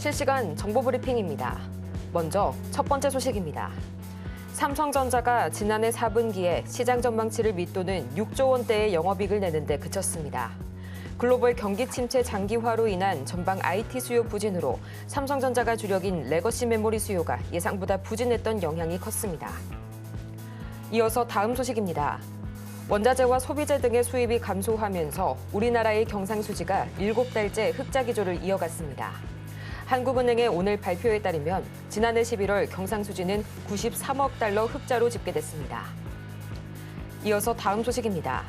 실시간 정보 브리핑입니다. 먼저 첫 번째 소식입니다. 삼성전자가 지난해 4분기에 시장 전망치를 밑도는 6조 원대의 영업이익을 내는데 그쳤습니다. 글로벌 경기 침체 장기화로 인한 전방 IT 수요 부진으로 삼성전자가 주력인 레거시 메모리 수요가 예상보다 부진했던 영향이 컸습니다. 이어서 다음 소식입니다. 원자재와 소비재 등의 수입이 감소하면서 우리나라의 경상수지가 7달째 흑자 기조를 이어갔습니다. 한국은행의 오늘 발표에 따르면 지난해 11월 경상수지는 93억 달러 흑자로 집계됐습니다. 이어서 다음 소식입니다.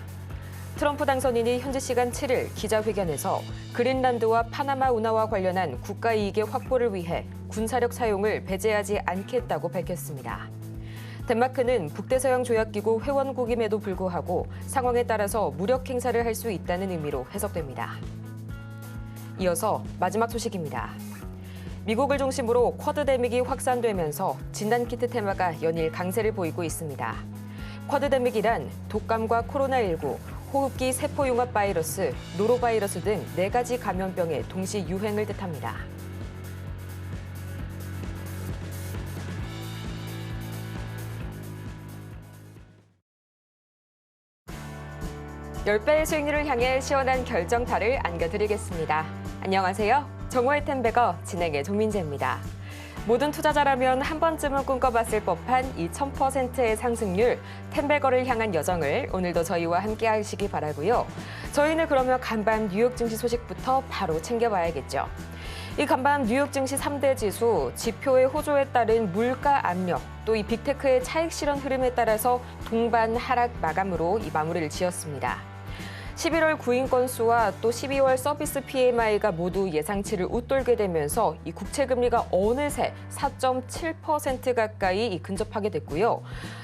트럼프 당선인이 현지 시간 7일 기자회견에서 그린란드와 파나마 운하와 관련한 국가 이익의 확보를 위해 군사력 사용을 배제하지 않겠다고 밝혔습니다. 덴마크는 북대서양 조약기구 회원국임에도 불구하고 상황에 따라서 무력 행사를 할 수 있다는 의미로 해석됩니다. 이어서 마지막 소식입니다. 미국을 중심으로 쿼드 데믹이 확산되면서 진단키트 테마가 연일 강세를 보이고 있습니다. 쿼드 데믹이란 독감과 코로나19, 호흡기 세포융합 바이러스, 노로바이러스 등 4가지 감염병의 동시 유행을 뜻합니다. (10배의) 수익률을 향해 시원한 결정타를 안겨드리겠습니다. 안녕하세요. 정오의 텐베거 진행의 조민재입니다. 모든 투자자라면 한 번쯤은 꿈꿔봤을 법한 이 1000%의 상승률, 텐베거를 향한 여정을 오늘도 저희와 함께 하시기 바라고요. 저희는 그러면 간밤 뉴욕 증시 소식부터 바로 챙겨봐야겠죠. 이 간밤 뉴욕 증시 3대 지수, 지표의 호조에 따른 물가 압력, 또 이 빅테크의 차익 실현 흐름에 따라서 동반 하락 마감으로 이 마무리를 지었습니다. 11월 구인 건수와 또 12월 서비스 PMI가 모두 예상치를 웃돌게 되면서 이 국채 금리가 어느새 4.7% 가까이 근접하게 됐고요.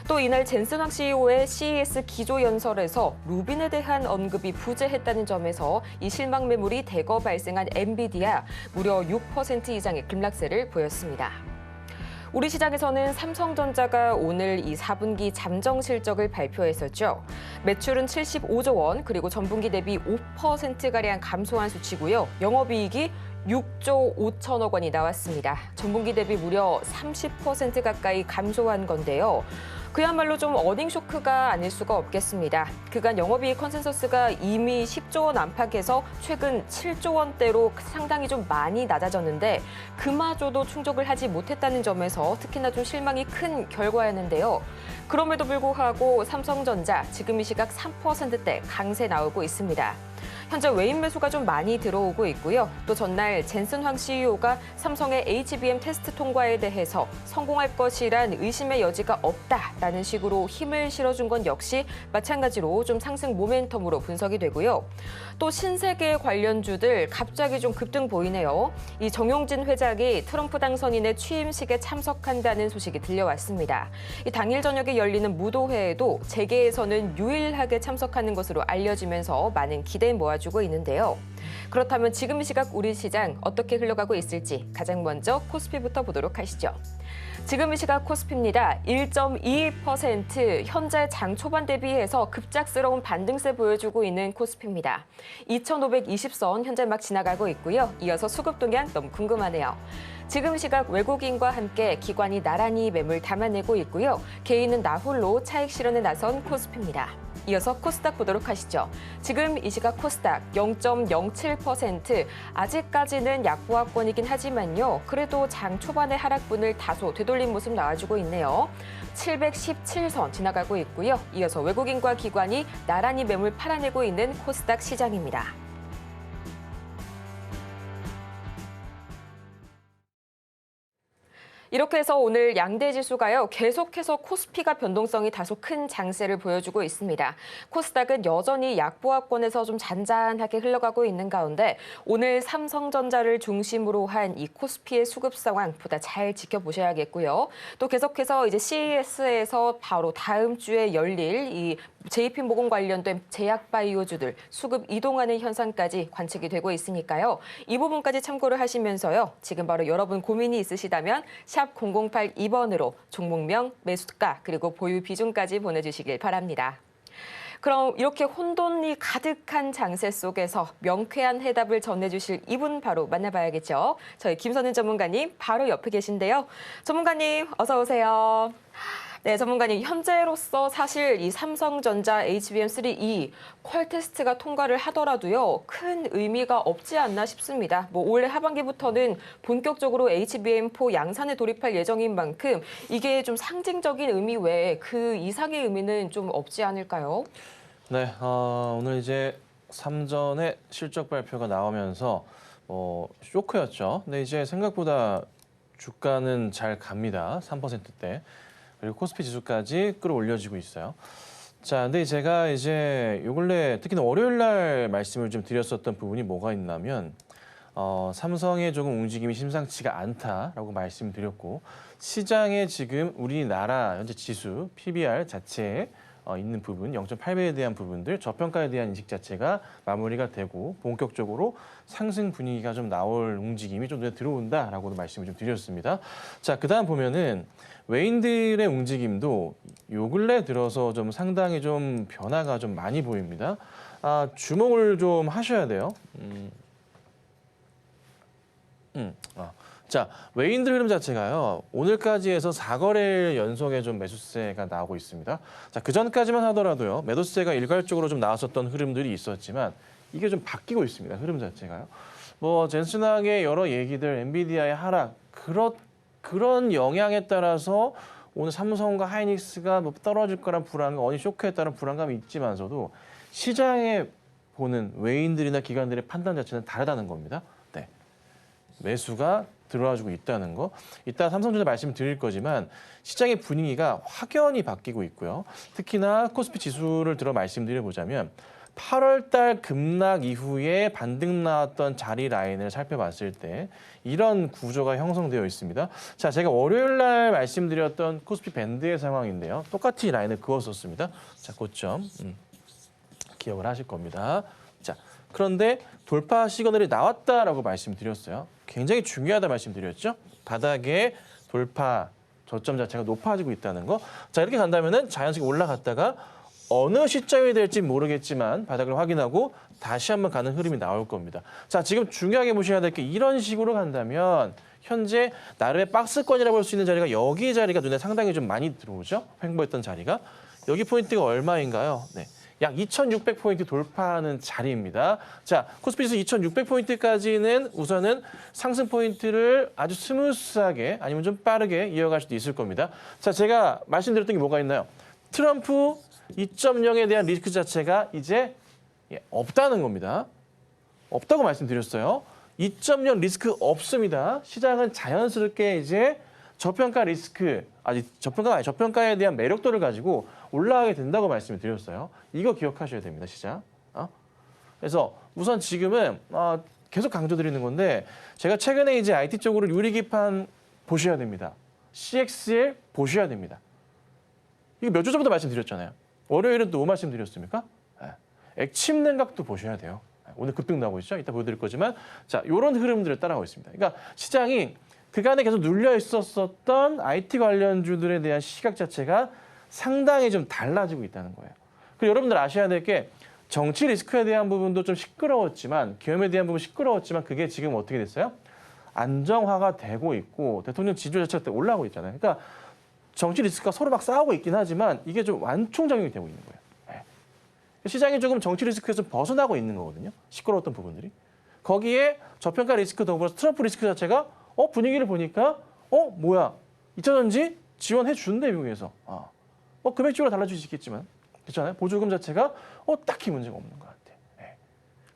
또 이날 젠슨 황 CEO의 CES 기조 연설에서 루빈에 대한 언급이 부재했다는 점에서 이 실망 매물이 대거 발생한 엔비디아 무려 6% 이상의 급락세를 보였습니다. 우리 시장에서는 삼성전자가 오늘 이 4분기 잠정 실적을 발표했었죠. 매출은 75조 원, 그리고 전분기 대비 5%가량 감소한 수치고요. 영업이익이 6조 5천억 원이 나왔습니다. 전분기 대비 무려 30% 가까이 감소한 건데요. 그야말로 좀 어닝 쇼크가 아닐 수가 없겠습니다. 그간 영업이익 컨센서스가 이미 10조 원 안팎에서 최근 7조 원대로 상당히 좀 많이 낮아졌는데 그마저도 충족을 하지 못했다는 점에서 특히나 좀 실망이 큰 결과였는데요. 그럼에도 불구하고 삼성전자 지금 이 시각 3%대 강세 나오고 있습니다. 현재 외인 매수가 좀 많이 들어오고 있고요. 또 전날 젠슨 황 CEO가 삼성의 HBM 테스트 통과에 대해서 성공할 것이란 의심의 여지가 없다라는 식으로 힘을 실어준 건 역시 마찬가지로 좀 상승 모멘텀으로 분석이 되고요. 또 신세계 관련주들 갑자기 좀 급등 보이네요. 이 정용진 회장이 트럼프 당선인의 취임식에 참석한다는 소식이 들려왔습니다. 이 당일 저녁에 열리는 무도회에도 재계에서는 유일하게 참석하는 것으로 알려지면서 많은 기대 모아주고 있는데요. 그렇다면 지금 이 시각 우리 시장 어떻게 흘러가고 있을지 가장 먼저 코스피부터 보도록 하시죠. 지금 이 시각 코스피입니다. 1.22% 현재 장 초반 대비해서 급작스러운 반등세 보여주고 있는 코스피입니다. 2,520선 현재 막 지나가고 있고요. 이어서 수급 동향 너무 궁금하네요. 지금 시각 외국인과 함께 기관이 나란히 매물 담아내고 있고요. 개인은 나홀로 차익 실현에 나선 코스피입니다. 이어서 코스닥 보도록 하시죠. 지금 이 시각 코스닥 0.07%, 아직까지는 약보합권이긴 하지만요. 그래도 장 초반의 하락분을 다소 되돌린 모습 나와주고 있네요. 717선 지나가고 있고요. 이어서 외국인과 기관이 나란히 매물 팔아내고 있는 코스닥 시장입니다. 이렇게 해서 오늘 양대 지수가요. 계속해서 코스피가 변동성이 다소 큰 장세를 보여주고 있습니다. 코스닥은 여전히 약보합권에서 좀 잔잔하게 흘러가고 있는 가운데 오늘 삼성전자를 중심으로 한 이 코스피의 수급 상황 보다 잘 지켜보셔야겠고요. 또 계속해서 이제 CES에서 바로 다음 주에 열릴 이 JP모건 관련된 제약바이오주들 수급 이동하는 현상까지 관측이 되고 있으니까요. 이 부분까지 참고를 하시면서요. 지금 바로 여러분 고민이 있으시다면 샵 0082번으로 종목명, 매수가, 그리고 보유 비중까지 보내주시길 바랍니다. 그럼 이렇게 혼돈이 가득한 장세 속에서 명쾌한 해답을 전해주실 이분 바로 만나봐야겠죠. 저희 김선은 전문가님 바로 옆에 계신데요. 전문가님 어서 오세요. 네, 전문가님, 현재로서 사실 이 삼성전자 HBM3E 퀄 테스트가 통과를 하더라도요, 큰 의미가 없지 않나 싶습니다. 올해 하반기부터는 본격적으로 HBM4 양산에 돌입할 예정인 만큼 이게 좀 상징적인 의미 외에 그 이상의 의미는 좀 없지 않을까요? 네, 오늘 이제 삼전의 실적 발표가 나오면서 쇼크였죠. 근데 이제 생각보다 주가는 잘 갑니다. 3%대. 그리고 코스피 지수까지 끌어올려지고 있어요. 자, 근데 제가 이제 요 근래 특히나 월요일 날 말씀을 좀 드렸었던 부분이 뭐가 있냐면 삼성의 조금 움직임이 심상치가 않다라고 말씀드렸고 시장에 지금 우리나라 현재 지수 PBR 자체에 있는 부분, 0.8배에 대한 부분들, 저평가에 대한 인식 자체가 마무리가 되고 본격적으로 상승 분위기가 좀 나올 움직임이 좀 눈에 들어온다라고도 말씀을 좀 드렸습니다. 자, 그다음 보면은 외인들의 움직임도 요 근래 들어서 좀 상당히 좀 변화가 좀 많이 보입니다. 주목을 좀 하셔야 돼요. 자, 외인들 흐름 자체가요. 오늘까지 해서 4거래일 연속에 좀 매수세가 나오고 있습니다. 자, 그전까지만 하더라도요. 매도세가 일괄적으로 좀 나왔었던 흐름들이 있었지만 이게 좀 바뀌고 있습니다. 흐름 자체가요. 젠슨학의 여러 얘기들, 엔비디아의 하락, 그런 영향에 따라서 오늘 삼성과 하이닉스가 떨어질 거란 불안감, 어닝 쇼크에 따른 불안감이 있지만서도 시장에 보는 외인들이나 기관들의 판단 자체는 다르다는 겁니다. 네. 매수가 들어와주고 있다는 거. 이따 삼성전자 말씀드릴 거지만 시장의 분위기가 확연히 바뀌고 있고요. 특히나 코스피 지수를 들어 말씀드려보자면 8월 달 급락 이후에 반등 나왔던 자리 라인을 살펴봤을 때 이런 구조가 형성되어 있습니다. 자, 제가 월요일 날 말씀드렸던 코스피 밴드의 상황인데요. 똑같이 라인을 그었었습니다. 자, 고점 기억을 하실 겁니다. 자, 그런데 돌파 시그널이 나왔다라고 말씀드렸어요. 굉장히 중요하다 말씀드렸죠. 바닥에 돌파 저점 자체가 높아지고 있다는 거. 자, 이렇게 간다면은 자연스럽게 올라갔다가 어느 시점이 될지 모르겠지만 바닥을 확인하고 다시 한번 가는 흐름이 나올 겁니다. 자, 지금 중요하게 보셔야 될 게 이런 식으로 간다면 현재 나름의 박스권이라고 볼 수 있는 자리가 여기 자리가 눈에 상당히 좀 많이 들어오죠. 횡보했던 자리가. 여기 포인트가 얼마인가요? 네. 약 2,600포인트 돌파하는 자리입니다. 자, 코스피 지수 2,600포인트까지는 우선은 상승 포인트를 아주 스무스하게 아니면 좀 빠르게 이어갈 수도 있을 겁니다. 자, 제가 말씀드렸던 게 뭐가 있나요? 트럼프 2.0에 대한 리스크 자체가 이제 없다는 겁니다. 없다고 말씀드렸어요. 2.0 리스크 없습니다. 시장은 자연스럽게 이제 저평가 리스크, 저평가에 대한 매력도를 가지고 올라가게 된다고 말씀을 드렸어요. 이거 기억하셔야 됩니다, 시장. 그래서 우선 지금은 계속 강조드리는 건데 제가 최근에 이제 IT 쪽으로 유리기판 보셔야 됩니다. CXL 보셔야 됩니다. 이거 몇 주 전부터 말씀드렸잖아요. 월요일은 또 뭐 말씀드렸습니까? 액침 냉각도 보셔야 돼요. 오늘 급등 나오고 있죠. 이따 보여드릴 거지만 자, 이런 흐름들을 따라가고 있습니다. 그러니까 시장이 그간에 계속 눌려 있었던 IT 관련주들에 대한 시각 자체가 상당히 좀 달라지고 있다는 거예요. 그리고 여러분들 아셔야 될 게 정치 리스크에 대한 부분도 좀 시끄러웠지만 기업에 대한 부분 시끄러웠지만 그게 지금 어떻게 됐어요? 안정화가 되고 있고 대통령 지지율 자체가 올라가고 있잖아요. 그러니까 정치 리스크가 서로 막 싸우고 있긴 하지만 이게 좀 완충작용이 되고 있는 거예요. 시장이 조금 정치 리스크에서 벗어나고 있는 거거든요. 시끄러웠던 부분들이. 거기에 저평가 리스크 더불어서 트럼프 리스크 자체가 분위기를 보니까 뭐야 2차전지 지원해 주는데 미국에서 금액적으로 달라질 수 있겠지만 그렇잖아요. 보조금 자체가 딱히 문제가 없는 것 같아.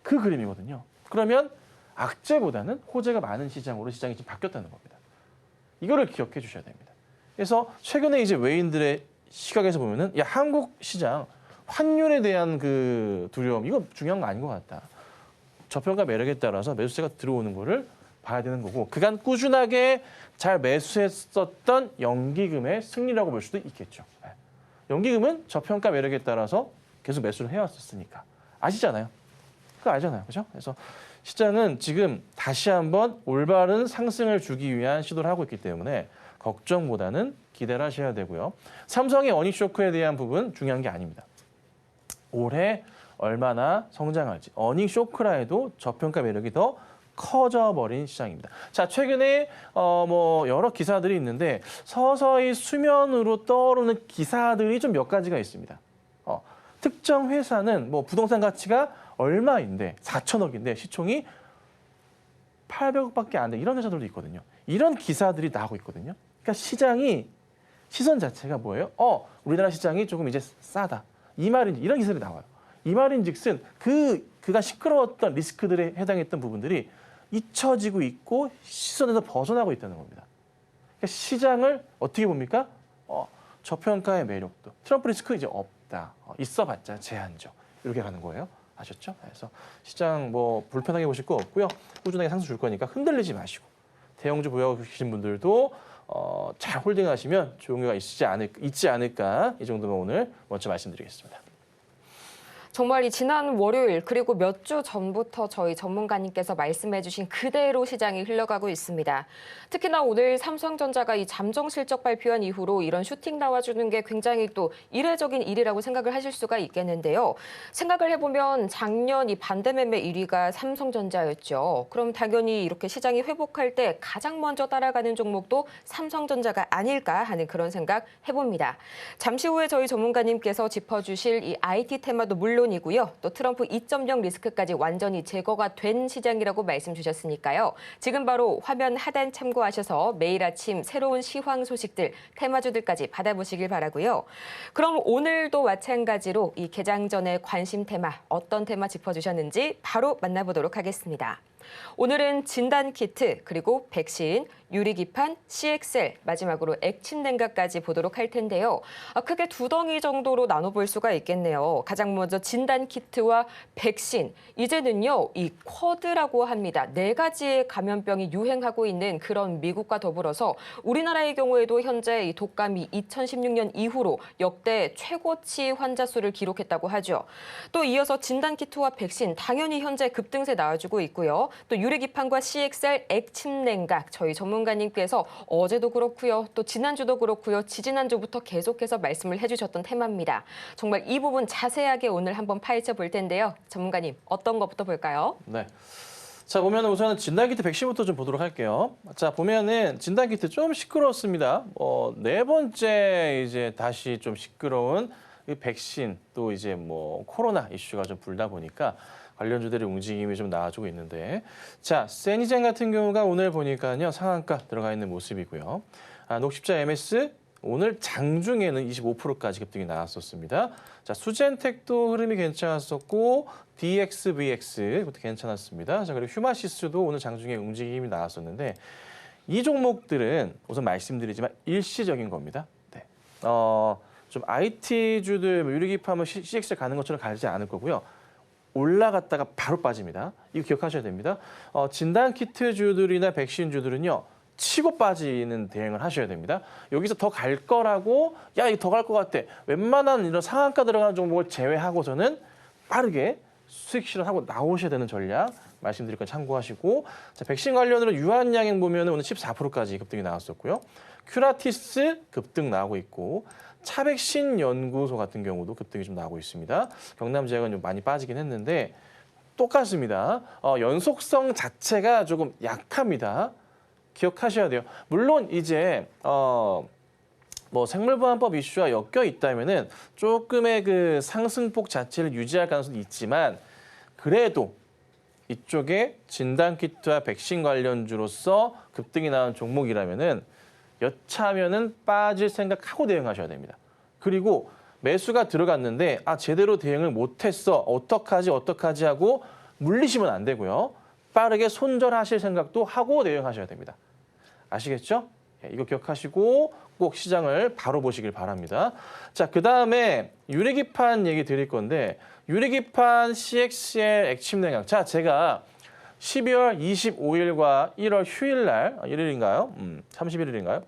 그 그림이거든요. 그러면 악재보다는 호재가 많은 시장으로 시장이 지금 바뀌었다는 겁니다. 이거를 기억해 주셔야 됩니다. 그래서 최근에 이제 외인들의 시각에서 보면은 한국 시장 환율에 대한 그 두려움 이거 중요한 거 아닌 것 같다. 저평가 매력에 따라서 매수세가 들어오는 거를 봐야 되는 거고 그간 꾸준하게 잘 매수했었던 연기금의 승리라고 볼 수도 있겠죠. 연기금은 저평가 매력에 따라서 계속 매수를 해왔었으니까 아시잖아요. 그거 알잖아요, 그렇죠? 그래서 시장은 지금 다시 한번 올바른 상승을 주기 위한 시도를 하고 있기 때문에 걱정보다는 기대를 하셔야 되고요. 삼성의 어닝 쇼크에 대한 부분 중요한 게 아닙니다. 올해 얼마나 성장할지. 어닝 쇼크라 해도 저평가 매력이 더 커져버린 시장입니다. 자, 최근에 뭐 여러 기사들이 있는데 서서히 수면으로 떠오르는 기사들이 좀 몇 가지가 있습니다. 특정 회사는 뭐 부동산 가치가 얼마인데 4천억인데 시총이 800억밖에 안 돼. 이런 회사들도 있거든요. 이런 기사들이 나오고 있거든요. 그러니까 시장이 시선 자체가 뭐예요? 우리나라 시장이 조금 이제 싸다. 이 말인지 이런 기사들이 나와요. 이 말인즉슨 그간 시끄러웠던 리스크들에 해당했던 부분들이 잊혀지고 있고 시선에서 벗어나고 있다는 겁니다. 그러니까 시장을 어떻게 봅니까? 저평가의 매력도. 트럼프 리스크 이제 없다. 있어봤자 제한적. 이렇게 가는 거예요. 아셨죠? 그래서 시장 뭐 불편하게 보실 거 없고요. 꾸준하게 상승 줄 거니까 흔들리지 마시고 대형주 보유하고 계신 분들도 잘 홀딩하시면 좋은 경우가 있지 않을까 이 정도만 오늘 먼저 말씀드리겠습니다. 정말 이 지난 월요일 그리고 몇 주 전부터 저희 전문가님께서 말씀해 주신 그대로 시장이 흘러가고 있습니다. 특히나 오늘 삼성전자가 이 잠정 실적 발표한 이후로 이런 슈팅 나와주는 게 굉장히 또 이례적인 일이라고 생각을 하실 수가 있겠는데요. 생각을 해보면 작년 이 반대매매 1위가 삼성전자였죠. 그럼 당연히 이렇게 시장이 회복할 때 가장 먼저 따라가는 종목도 삼성전자가 아닐까 하는 그런 생각 해봅니다. 잠시 후에 저희 전문가님께서 짚어주실 이 IT 테마도 물론이고요. 또 트럼프 2.0 리스크까지 완전히 제거가 된 시장이라고 말씀 주셨으니까요. 지금 바로 화면 하단 참고하셔서 매일 아침 새로운 시황 소식들, 테마주들까지 받아보시길 바라고요. 그럼 오늘도 마찬가지로 이 개장 전에 관심 테마, 어떤 테마 짚어주셨는지 바로 만나보도록 하겠습니다. 오늘은 진단키트, 그리고 백신, 유리기판, CXL, 마지막으로 액침 냉각까지 보도록 할 텐데요. 크게 두 덩이 정도로 나눠볼 수가 있겠네요. 가장 먼저 진단키트와 백신. 이제는요, 이 쿼드라고 합니다. 4가지의 감염병이 유행하고 있는 그런 미국과 더불어서 우리나라의 경우에도 현재 이 독감이 2016년 이후로 역대 최고치 환자 수를 기록했다고 하죠. 또 이어서 진단키트와 백신, 당연히 현재 급등세 나와주고 있고요. 또 유리기판과 CXL, 액침 냉각, 저희 전문가님께서 어제도 그렇고요. 또 지난주도 그렇고요. 지지난주부터 계속해서 말씀을 해주셨던 테마입니다. 정말 이 부분 자세하게 오늘 한번 파헤쳐 볼 텐데요. 전문가님, 어떤 것부터 볼까요? 네. 자, 보면은 우선은 진단키트 백신부터 좀 보도록 할게요. 자, 보면은 진단키트 좀 시끄러웠습니다. 네 번째 이제 다시 좀 시끄러운 이 백신 또 이제 뭐 코로나 이슈가 좀 불다 보니까 관련주들의 움직임이 좀 나와주고 있는데, 자, 세니젠 같은 경우가 오늘 보니까요 상한가 들어가 있는 모습이고요. 녹십자 MS 오늘 장중에는 25%까지 급등이 나왔었습니다. 자, 수젠텍도 흐름이 괜찮았었고 DXVX 이것도 괜찮았습니다. 자, 그리고 휴마시스도 오늘 장중에 움직임이 나왔었는데 이 종목들은 우선 말씀드리지만 일시적인 겁니다. 네. 좀 IT주들 유리기판 CX에 가는 것처럼 가지 않을 거고요. 올라갔다가 바로 빠집니다. 이거 기억하셔야 됩니다. 진단키트주들이나 백신주들은요. 치고 빠지는 대응을 하셔야 됩니다. 여기서 더 갈 거라고 야 이거 더 갈 것 같아. 웬만한 이런 상한가 들어가는 종목을 제외하고서는 빠르게 수익 실현하고 나오셔야 되는 전략 말씀드릴 건 참고하시고, 자, 백신 관련으로 유한양행 보면 오늘 14%까지 급등이 나왔었고요. 큐라티스 급등 나오고 있고 차백신 연구소 같은 경우도 급등이 좀 나오고 있습니다. 경남제약은 좀 많이 빠지긴 했는데 똑같습니다. 연속성 자체가 조금 약합니다. 기억하셔야 돼요. 물론 이제 뭐 생물보안법 이슈와 엮여 있다면은 조금의 그 상승폭 자체를 유지할 가능성이 있지만 그래도 이쪽에 진단키트와 백신 관련주로서 급등이 나온 종목이라면은 여차하면은 빠질 생각하고 대응하셔야 됩니다. 그리고 매수가 들어갔는데 제대로 대응을 못했어. 어떡하지 하고 물리시면 안 되고요. 빠르게 손절하실 생각도 하고 대응하셔야 됩니다. 아시겠죠? 이거 기억하시고 꼭 시장을 바로 보시길 바랍니다. 자, 그다음에 유리기판 얘기 드릴 건데 유리기판 CXL 액침 냉각. 자, 제가 12월 25일과 1월 휴일 날 1일인가요? 31일인가요?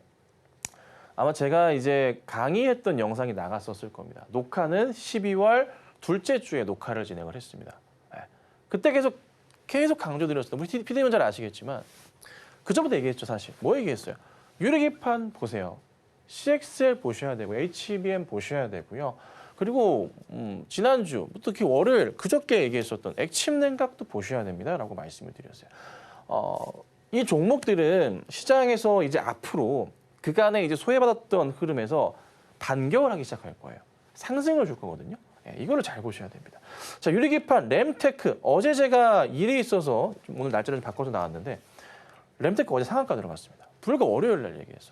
아마 제가 이제 강의했던 영상이 나갔었을 겁니다. 녹화는 12월 둘째 주에 녹화를 진행을 했습니다. 그때 계속 강조드렸어요. 우리 PD님은 잘 아시겠지만 그 전부터 얘기했죠, 사실. 뭐 얘기했어요? 유리기판 보세요. CXL 보셔야 되고 HBM 보셔야 되고요. 그리고 지난주, 특히 월요일, 그저께 얘기했었던 액침 냉각도 보셔야 됩니다라고 말씀을 드렸어요. 이 종목들은 시장에서 이제 앞으로 그간에 이제 소외받았던 흐름에서 반격을 하기 시작할 거예요. 상승을 줄 거거든요. 이거를 잘 보셔야 됩니다. 자, 유리기판 램테크. 어제 제가 일이 있어서 좀 오늘 날짜를 좀 바꿔서 나왔는데 램테크 어제 상한가 들어갔습니다. 불과 월요일 날 얘기했어.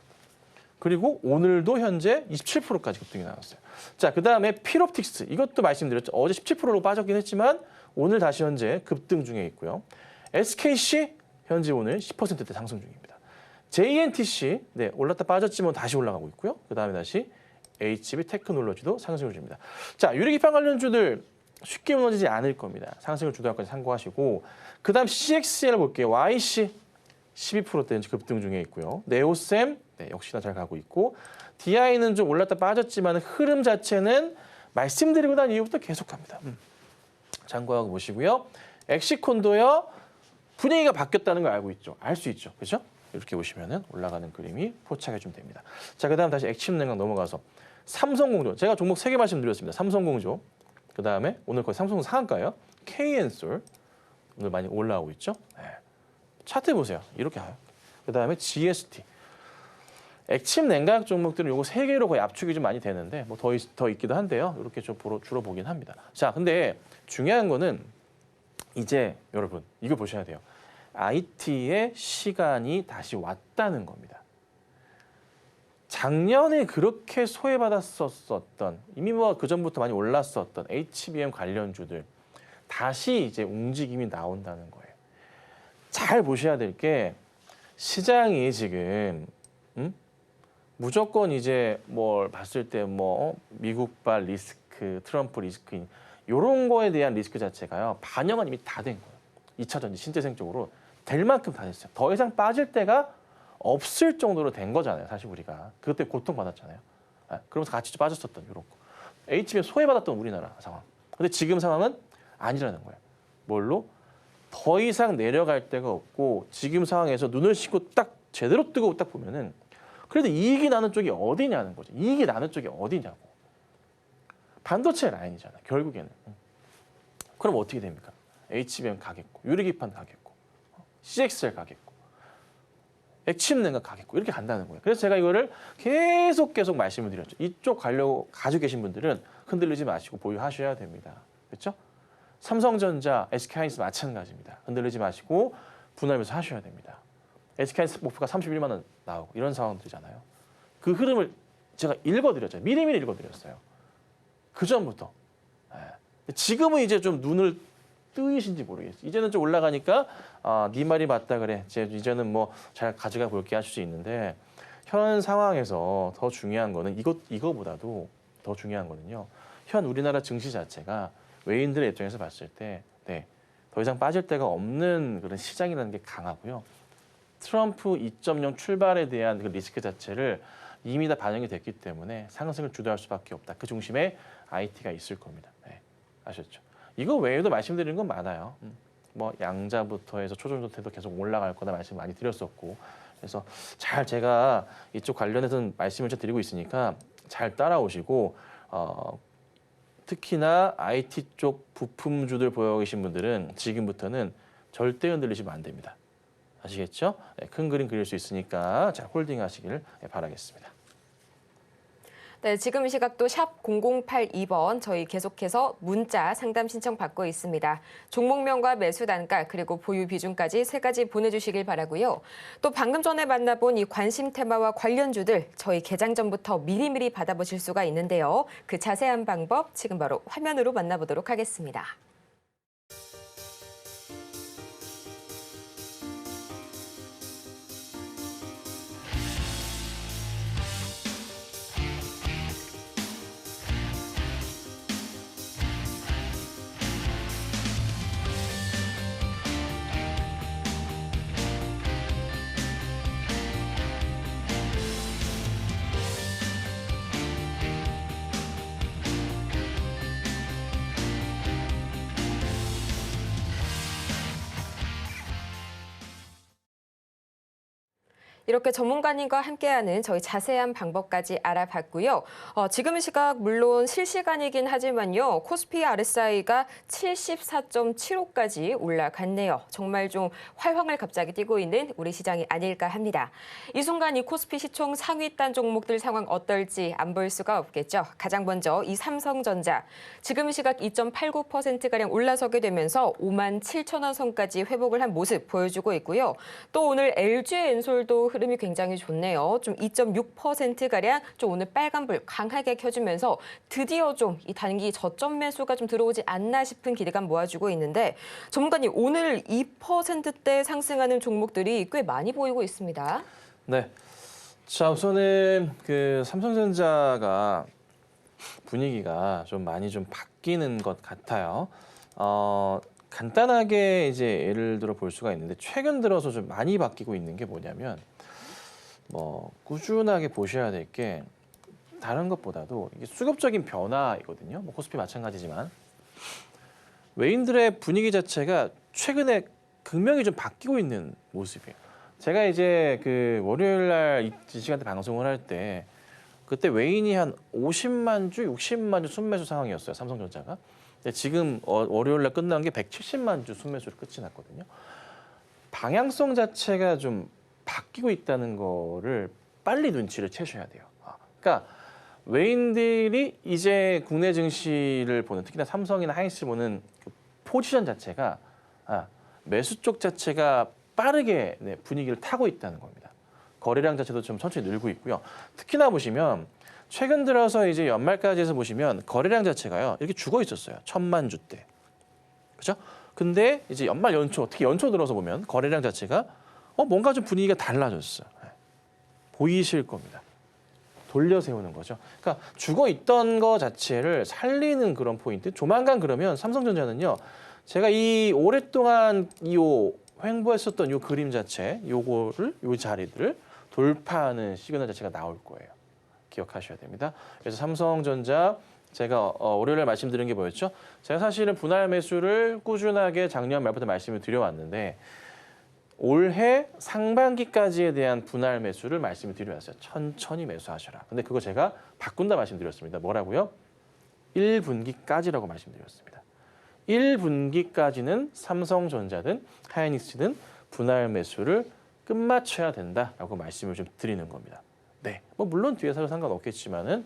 그리고 오늘도 현재 27%까지 급등이 나왔어요. 자, 그다음에 필옵틱스. 이것도 말씀드렸죠. 어제 17%로 빠졌긴 했지만 오늘 다시 현재 급등 중에 있고요. SKC 현재 오늘 10%대 상승 중입니다. JNTC 네, 올랐다 빠졌지만 다시 올라가고 있고요. 그다음에 다시 HB 테크놀로지도 상승을 줍니다. 자, 유리기판 관련주들 쉽게 무너지지 않을 겁니다. 상승을 주도할 것까지 참고하시고 그다음 CXL 볼게요. YC 12%대 급등 중에 있고요. 네오셈 네, 역시나 잘 가고 있고 DI는 좀 올랐다 빠졌지만 흐름 자체는 말씀드리고 난 이후부터 계속 갑니다. 참고하고 보시고요. 엑시콘도요. 분위기가 바뀌었다는 걸 알고 있죠. 알 수 있죠. 그렇죠? 이렇게 보시면은 올라가는 그림이 포착해 주면 됩니다. 자, 그다음 다시 액침냉각 넘어가서 삼성공조. 제가 종목 3개 말씀드렸습니다. 삼성공조. 그다음에 오늘 거의 삼성 상한가예요. KN솔. 오늘 많이 올라오고 있죠. 네. 차트 보세요. 이렇게 가요. 그다음에 GST. 액침 냉각 종목들은 요거 3개로 거의 압축이 좀 많이 되는데 뭐 더 있기도 한데요. 이렇게 좀 주로 보긴 합니다. 자, 근데 중요한 거는 이제 여러분 이거 보셔야 돼요. IT의 시간이 다시 왔다는 겁니다. 작년에 그렇게 소외받았었던 이미 뭐 그전부터 많이 올랐었던 HBM 관련주들 다시 이제 움직임이 나온다는 거예요. 잘 보셔야 될 게 시장이 지금 무조건 이제 뭘 봤을 때 뭐 미국발 리스크, 트럼프 리스크 이런 거에 대한 리스크 자체가요. 반영은 이미 다 된 거예요. 2차 전지 신재생 쪽으로 될 만큼 다 됐어요. 더 이상 빠질 때가 없을 정도로 된 거잖아요. 사실 우리가 그때 고통받았잖아요. 그러면서 같이 빠졌었던 이런 거. HBM 소외받았던 우리나라 상황. 근데 지금 상황은 아니라는 거예요. 뭘로? 더 이상 내려갈 데가 없고 지금 상황에서 눈을 씻고 딱 제대로 뜨고 딱 보면은 그래도 이익이 나는 쪽이 어디냐는 거죠. 이익이 나는 쪽이 어디냐고. 반도체 라인이잖아요. 결국에는. 그럼 어떻게 됩니까? HBM 가겠고, 유리기판 가겠고, CXL 가겠고, 액침냉각 가겠고 이렇게 간다는 거예요. 그래서 제가 이거를 계속 말씀을 드렸죠. 이쪽 가지고 계신 분들은 흔들리지 마시고 보유하셔야 됩니다. 그렇죠? 삼성전자, SK하이닉스 마찬가지입니다. 흔들리지 마시고 분할해서 하셔야 됩니다. SK하이닉스 목표가 31만 원 나오고 이런 상황들이잖아요. 그 흐름을 제가 읽어드렸죠. 미리미리 읽어드렸어요. 그 전부터. 지금은 이제 좀 눈을 뜨이신지 모르겠어요. 이제는 좀 올라가니까 네 말이 맞다 그래. 이제는 뭐 잘 가져가 볼게 하실 수 있는데 현 상황에서 더 중요한 거는 이거보다도 더 중요한 거는요. 현 우리나라 증시 자체가 외인들의 입장에서 봤을 때 더 이상 빠질 데가 없는 그런 시장이라는 게 강하고요. 트럼프 2.0 출발에 대한 그 리스크 자체를 이미 다 반영이 됐기 때문에 상승을 주도할 수밖에 없다. 그 중심에 IT가 있을 겁니다. 네, 아셨죠? 이거 외에도 말씀드리는 건 많아요. 뭐 양자부터 해서 초전도태도 계속 올라갈 거다 말씀 많이 드렸었고 그래서 잘 제가 이쪽 관련해서는 말씀을 좀 드리고 있으니까 잘 따라오시고 특히나 IT 쪽 부품주들 보여 계신 분들은 지금부터는 절대 흔들리시면 안 됩니다. 아시겠죠? 네, 큰 그림 그릴 수 있으니까 잘 홀딩하시길 바라겠습니다. 네, 지금 이 시각도 샵 0082번 저희 계속해서 문자 상담 신청 받고 있습니다. 종목명과 매수 단가 그리고 보유 비중까지 3가지 보내주시길 바라고요. 또 방금 전에 만나본 이 관심 테마와 관련주들 저희 개장 전부터 미리미리 받아보실 수가 있는데요. 그 자세한 방법 지금 바로 화면으로 만나보도록 하겠습니다. 이렇게 전문가님과 함께하는 저희 자세한 방법까지 알아봤고요. 지금 시각 물론 실시간이긴 하지만요. 코스피 RSI가 74.75까지 올라갔네요. 정말 좀 활황을 갑자기 띠고 있는 우리 시장이 아닐까 합니다. 이 순간 이 코스피 시총 상위 단 종목들 상황 어떨지 안 볼 수가 없겠죠. 가장 먼저 이 삼성전자. 지금 시각 2.89%가량 올라서게 되면서 57,000원 선까지 회복을 한 모습 보여주고 있고요. 또 오늘 LG엔솔도 흐름이 굉장히 좋네요. 좀 2.6%가량 좀 오늘 빨간불 강하게 켜주면서 드디어 좀 이 단기 저점 매수가 좀 들어오지 않나 싶은 기대감 모아주고 있는데 전문가님 오늘 2%대 상승하는 종목들이 꽤 많이 보이고 있습니다. 네. 자, 우선은 그 삼성전자가 분위기가 좀 많이 좀 바뀌는 것 같아요. 간단하게 이제 예를 들어 볼 수가 있는데 최근 들어서 좀 많이 바뀌고 있는 게 뭐냐면 꾸준하게 보셔야 될 게 다른 것보다도 이게 수급적인 변화이거든요. 코스피 마찬가지지만 외인들의 분위기 자체가 최근에 극명히 좀 바뀌고 있는 모습이에요. 제가 이제 그 월요일 날 이 시간대 방송을 할 때 그때 외인이 한 50만 주, 60만 주 순매수 상황이었어요. 삼성전자가. 근데 지금 월요일 날 끝난 게 170만 주 순매수로 끝이 났거든요. 방향성 자체가 좀 바뀌고 있다는 거를 빨리 눈치를 채셔야 돼요. 그러니까 외인들이 이제 국내 증시를 보는 특히나 삼성이나 하이닉스를 보는 그 포지션 자체가 매수 쪽 자체가 빠르게 분위기를 타고 있다는 겁니다. 거래량 자체도 좀 천천히 늘고 있고요. 특히나 보시면 최근 들어서 이제 연말까지 해서 보시면 거래량 자체가요. 이렇게 죽어 있었어요. 1,000만 주대. 그렇죠? 근데 이제 연말 연초, 특히 연초 들어서 보면 거래량 자체가 뭔가 좀 분위기가 달라졌어요. 보이실 겁니다. 돌려 세우는 거죠. 그러니까 죽어 있던 거 자체를 살리는 그런 포인트. 조만간 그러면 삼성전자는요. 제가 이 오랫동안 횡보했었던 요 그림 자체, 요 자리들을 돌파하는 시그널 자체가 나올 거예요. 기억하셔야 됩니다. 그래서 삼성전자 제가 월요일에 말씀드린 게 뭐였죠? 제가 사실은 분할 매수를 꾸준하게 작년 말부터 말씀을 드려왔는데 올해 상반기까지에 대한 분할 매수를 말씀을 드려왔어요. 천천히 매수하셔라. 근데 그거 제가 바꾼다 말씀드렸습니다. 뭐라고요? 1분기까지라고 말씀드렸습니다. 1분기까지는 삼성전자든 하이닉스든 분할 매수를 끝마쳐야 된다라고 말씀을 좀 드리는 겁니다. 네, 물론 뒤에 사도 상관없겠지만은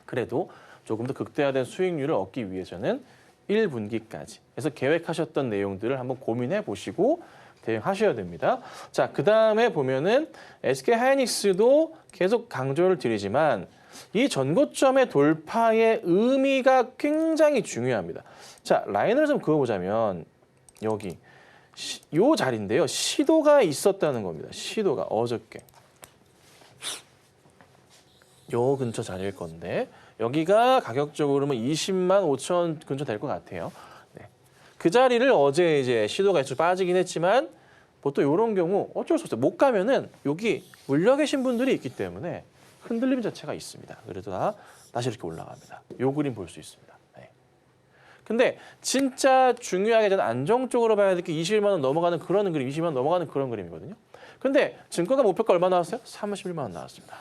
그래도 조금 더 극대화된 수익률을 얻기 위해서는 1분기까지. 그래서 계획하셨던 내용들을 한번 고민해 보시고 대응하셔야 됩니다. 자, 그 다음에 보면은 SK 하이닉스도 계속 강조를 드리지만 이 전고점의 돌파의 의미가 굉장히 중요합니다. 자, 라인을 좀 그어보자면 여기 요 자리인데요. 시도가 있었다는 겁니다. 시도가 어저께. 요 근처 자리일 건데 여기가 가격적으로는 20만 5천 근처 될 것 같아요. 네. 그 자리를 어제 이제 시도가 있어 빠지긴 했지만 보통 이런 경우 어쩔 수 없어요. 못 가면은 여기 물려 계신 분들이 있기 때문에 흔들림 자체가 있습니다. 그래도 다시 이렇게 올라갑니다. 요 그림 볼 수 있습니다. 네. 근데 진짜 중요하게 저는 안정적으로 봐야 될 게 21만 원 넘어가는 그런 그림, 20만 원 넘어가는 그런 그림이거든요. 근데 증권가 목표가 얼마 나왔어요? 31만 원 나왔습니다.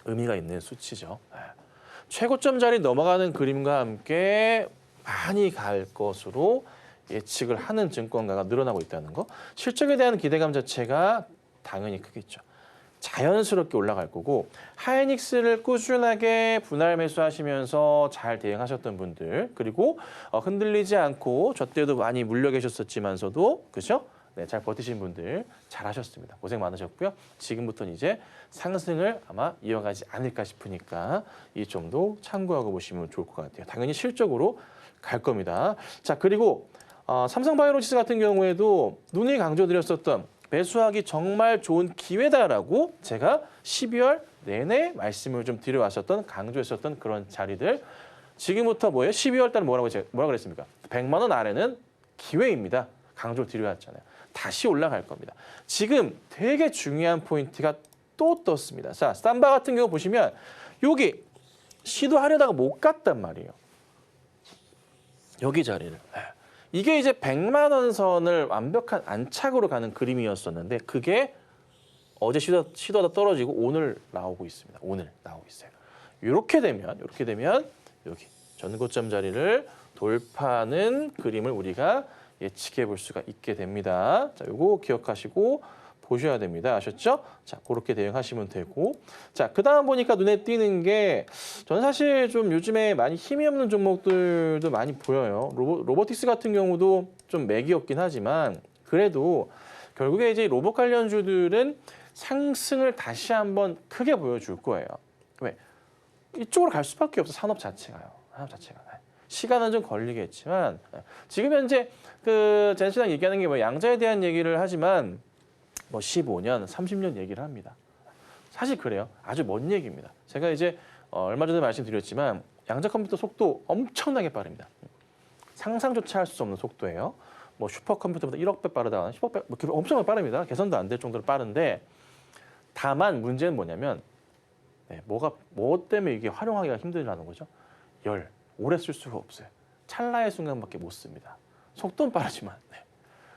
의미가 있는 수치죠. 네. 최고점 자리 넘어가는 그림과 함께 많이 갈 것으로 예측을 하는 증권가가 늘어나고 있다는 거. 실적에 대한 기대감 자체가 당연히 크겠죠. 자연스럽게 올라갈 거고 하이닉스를 꾸준하게 분할 매수하시면서 잘 대응하셨던 분들 그리고 흔들리지 않고 저 때도 많이 물려 계셨었지만서도 그렇죠? 네, 잘 버티신 분들 잘하셨습니다. 고생 많으셨고요. 지금부터는 이제 상승을 아마 이어가지 않을까 싶으니까 이 점도 참고하고 보시면 좋을 것 같아요. 당연히 실적으로 갈 겁니다. 자, 그리고 삼성바이오로직스 같은 경우에도 눈이 강조드렸었던 매수하기 정말 좋은 기회다라고 제가 12월 내내 말씀을 좀 드려왔었던 강조했었던 그런 자리들 지금부터 뭐예요? 12월 달에 뭐라고 그랬습니까? 100만 원 아래는 기회입니다. 강조 드려왔잖아요. 다시 올라갈 겁니다. 지금 되게 중요한 포인트가 또 떴습니다. 자, 삼바 같은 경우 보시면 여기 시도하려다가 못 갔단 말이에요. 여기 자리를. 이게 이제 100만 원 선을 완벽한 안착으로 가는 그림이었었는데 그게 어제 시도하다 떨어지고 오늘 나오고 있습니다. 오늘 나오고 있어요. 이렇게 되면 여기 전고점 자리를 돌파하는 그림을 우리가 예측해 볼 수가 있게 됩니다. 자, 요거 기억하시고 보셔야 됩니다. 아셨죠? 자, 그렇게 대응하시면 되고. 자, 그다음 보니까 눈에 띄는 게 저는 사실 좀 요즘에 많이 힘이 없는 종목들도 많이 보여요. 로보틱스 같은 경우도 좀 맥이 없긴 하지만 그래도 결국에 이제 로봇 관련주들은 상승을 다시 한번 크게 보여줄 거예요. 왜? 이쪽으로 갈 수밖에 없어, 산업 자체가요. 산업 자체가. 시간은 좀 걸리겠지만 지금 현재 그 젠시랑 얘기하는 게 뭐 양자에 대한 얘기를 하지만 뭐 15년, 30년 얘기를 합니다. 사실 그래요. 아주 먼 얘기입니다. 제가 이제 얼마 전에 말씀드렸지만 양자 컴퓨터 속도 엄청나게 빠릅니다. 상상조차 할 수 없는 속도예요. 뭐 슈퍼컴퓨터보다 1억 배 빠르다, 10억 배, 뭐 엄청 빠릅니다. 개선도 안 될 정도로 빠른데 다만 문제는 뭐냐면 뭐 때문에 이게 활용하기가 힘들다는 거죠. 오래 쓸 수가 없어요. 찰나의 순간밖에 못 씁니다. 속도는 빠르지만.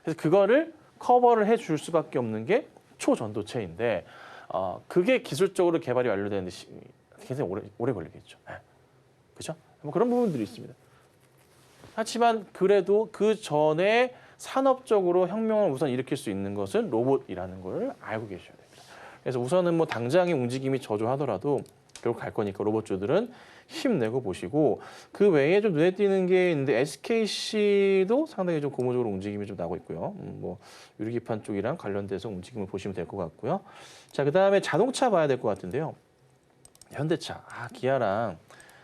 그래서 그거를 커버를 해줄 수밖에 없는 게 초전도체인데 그게 기술적으로 개발이 완료되는데 굉장히 오래 걸리겠죠. 그죠? 뭐 그런 부분들이 있습니다. 하지만 그래도 그 전에 산업적으로 혁명을 우선 일으킬 수 있는 것은 로봇이라는 걸 알고 계셔야 됩니다. 그래서 우선은 뭐 당장의 움직임이 저조하더라도 결국 갈 거니까 로봇주들은 힘내고 보시고 그 외에 좀 눈에 띄는 게 있는데 SKC도 상당히 좀 고무적으로 움직임이 좀 나고 있고요. 뭐 유리기판 쪽이랑 관련돼서 움직임을 보시면 될 것 같고요. 자, 그다음에 자동차 봐야 될 것 같은데요. 현대차, 기아랑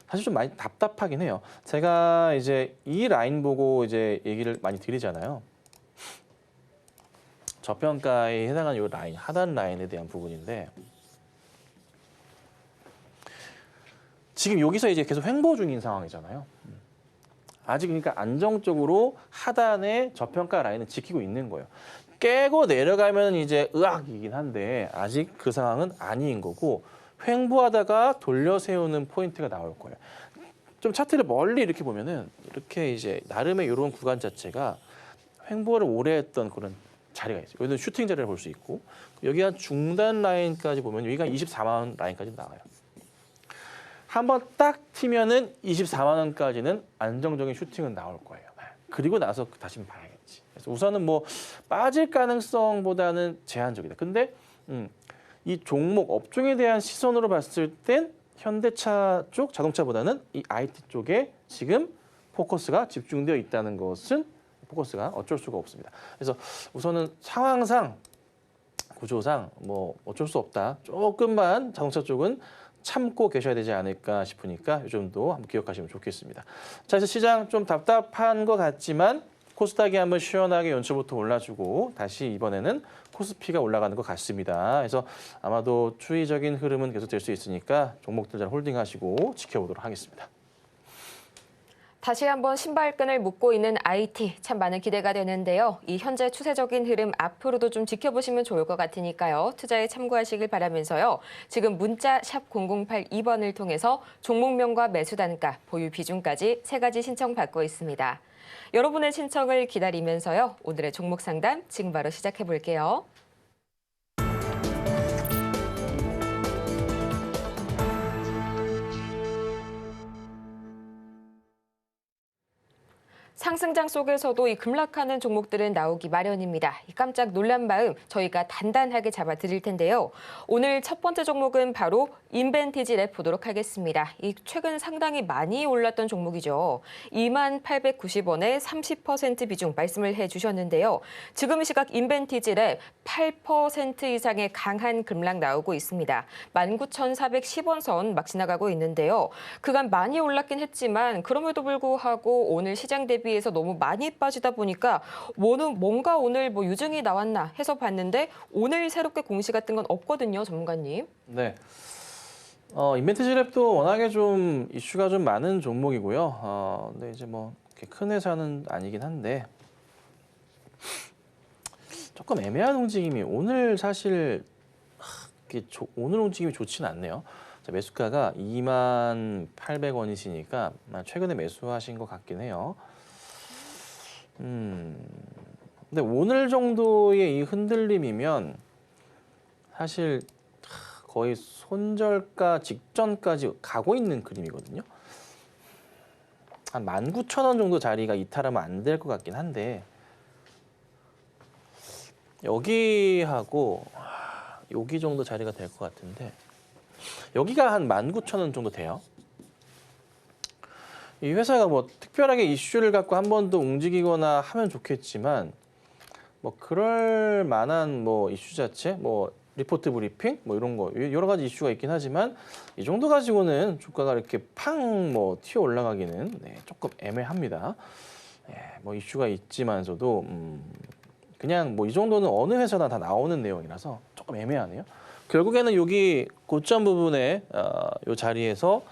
사실 좀 많이 답답하긴 해요. 제가 이제 이 라인 보고 이제 얘기를 많이 드리잖아요. 저평가에 해당하는 이 라인, 하단 라인에 대한 부분인데 지금 여기서 이제 계속 횡보 중인 상황이잖아요. 아직 그러니까 안정적으로 하단의 저평가 라인을 지키고 있는 거예요. 깨고 내려가면 이제 으악이긴 한데 아직 그 상황은 아닌 거고 횡보하다가 돌려 세우는 포인트가 나올 거예요. 좀 차트를 멀리 이렇게 보면은 이렇게 이제 나름의 이런 구간 자체가 횡보를 오래 했던 그런 자리가 있어요. 여기는 슈팅 자리를 볼 수 있고 여기 한 중단 라인까지 보면 여기가 24만 원 라인까지 나와요. 한번 딱 튀면은 24만 원까지는 안정적인 슈팅은 나올 거예요. 그리고 나서 다시는 봐야겠지. 그래서 우선은 뭐 빠질 가능성보다는 제한적이다. 근데 이 종목 업종에 대한 시선으로 봤을 땐 현대차 쪽 자동차보다는 이 IT 쪽에 지금 포커스가 집중되어 있다는 것은 포커스가 어쩔 수가 없습니다. 그래서 우선은 상황상 구조상 뭐 어쩔 수 없다. 조금만 자동차 쪽은 참고 계셔야 되지 않을까 싶으니까 이 점도 한번 기억하시면 좋겠습니다. 자, 그래서 시장 좀 답답한 것 같지만 코스닥이 한번 시원하게 연초부터 올라주고 다시 이번에는 코스피가 올라가는 것 같습니다. 그래서 아마도 추이적인 흐름은 계속 될 수 있으니까 종목들 잘 홀딩하시고 지켜보도록 하겠습니다. 다시 한번 신발끈을 묶고 있는 IT 참 많은 기대가 되는데요. 이 현재 추세적인 흐름 앞으로도 좀 지켜보시면 좋을 것 같으니까요. 투자에 참고하시길 바라면서요. 지금 문자 샵 0082번을 통해서 종목명과 매수 단가, 보유 비중까지 3가지 신청 받고 있습니다. 여러분의 신청을 기다리면서요. 오늘의 종목 상담 지금 바로 시작해 볼게요. 상승장 속에서도 이 급락하는 종목들은 나오기 마련입니다. 이 깜짝 놀란 마음 저희가 단단하게 잡아드릴 텐데요. 오늘 첫 번째 종목은 바로 인벤티지랩 보도록 하겠습니다. 이 최근 상당히 많이 올랐던 종목이죠. 2890원에 30% 비중 말씀을 해주셨는데요. 지금 이 시각 인벤티지랩 8% 이상의 강한 급락 나오고 있습니다. 19,410원 선 막 지나가고 있는데요. 그간 많이 올랐긴 했지만 그럼에도 불구하고 오늘 시장 대비해서 너무 많이 빠지다 보니까 뭔가 오늘 뭐 유증이 나왔나 해서 봤는데 오늘 새롭게 공시 같은 건 없거든요, 전문가님. 네. 인벤티지랩도 워낙에 좀 이슈가 좀 많은 종목이고요. 근데 이제 뭐 이렇게 큰 회사는 아니긴 한데 조금 애매한 움직임이 오늘 사실 오늘 움직임이 좋지는 않네요. 자, 매수가가 28,800원이시니까 최근에 매수하신 것 같긴 해요. 근데 오늘 정도의 이 흔들림이면 사실 거의 손절가 직전까지 가고 있는 그림이거든요. 한 19,000원 정도 자리가 이탈하면 안 될 것 같긴 한데 여기하고 여기 정도 자리가 될 것 같은데 여기가 한 19,000원 정도 돼요. 이 회사가 뭐 특별하게 이슈를 갖고 한 번 더 움직이거나 하면 좋겠지만 뭐 그럴 만한 뭐 이슈 자체, 뭐 리포트 브리핑, 뭐 이런 거 여러 가지 이슈가 있긴 하지만 이 정도 가지고는 주가가 이렇게 팡 뭐 튀어 올라가기는 조금 애매합니다. 뭐 이슈가 있지만서도 그냥 뭐 이 정도는 어느 회사나 다 나오는 내용이라서 조금 애매하네요. 결국에는 여기 고점 부분에 이 자리에서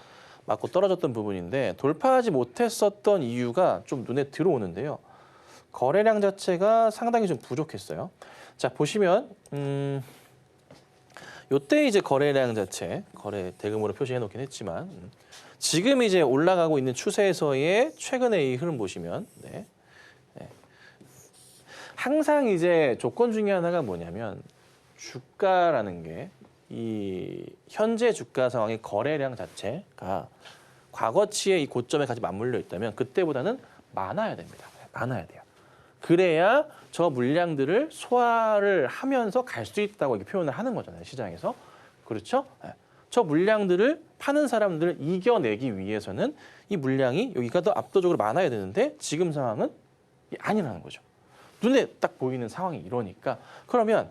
맞고 떨어졌던 부분인데 돌파하지 못했었던 이유가 좀 눈에 들어오는데요. 거래량 자체가 상당히 좀 부족했어요. 자, 보시면 요때 이제 거래량 자체, 거래 대금으로 표시해 놓긴 했지만 지금 이제 올라가고 있는 추세에서의 최근의 이 흐름 보시면 항상 이제 조건 중에 하나가 뭐냐면 주가라는 게 이 현재 주가 상황의 거래량 자체가 과거치의 이 고점에 같이 맞물려 있다면 그때보다는 많아야 됩니다. 많아야 돼요. 그래야 저 물량들을 소화를 하면서 갈 수 있다고 이렇게 표현을 하는 거잖아요. 시장에서. 그렇죠? 저 물량들을 파는 사람들을 이겨내기 위해서는 이 물량이 여기가 더 압도적으로 많아야 되는데 지금 상황은 아니라는 거죠. 눈에 딱 보이는 상황이 이러니까 그러면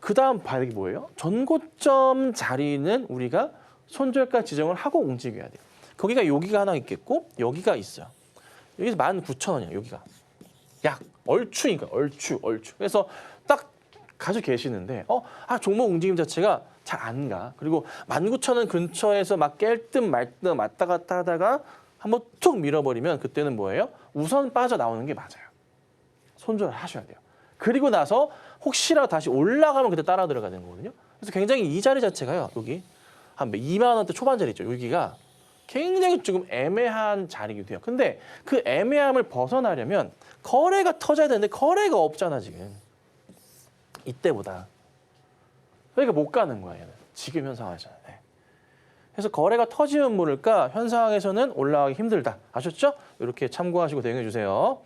그 다음 봐야 게 뭐예요? 전고점 자리는 우리가 손절가 지정을 하고 움직여야 돼요. 거기가 여기가 하나 있겠고 여기가 있어요. 여기서 19,000원이야. 여기가. 약 얼추니까 얼추. 그래서 딱 가지고 계시는데 종목 움직임 자체가 잘 안 가. 그리고 19,000원 근처에서 막 깰 듯 말 듯 왔다 갔다 하다가 한번 툭 밀어버리면 그때는 뭐예요? 우선 빠져나오는 게 맞아요. 손절을 하셔야 돼요. 그리고 나서 혹시라도 다시 올라가면 그때 따라 들어가야 되는 거거든요. 그래서 굉장히 이 자리 자체가요. 여기 한 2만 원대 초반 자리 있죠. 여기가 굉장히 조금 애매한 자리이기도 해요. 근데 그 애매함을 벗어나려면 거래가 터져야 되는데 거래가 없잖아 지금. 이때보다. 그러니까 못 가는 거야 얘는. 지금 현 상황에서는. 그래서 거래가 터지면 모를까 현 상황에서는 올라가기 힘들다. 아셨죠? 이렇게 참고하시고 대응해 주세요.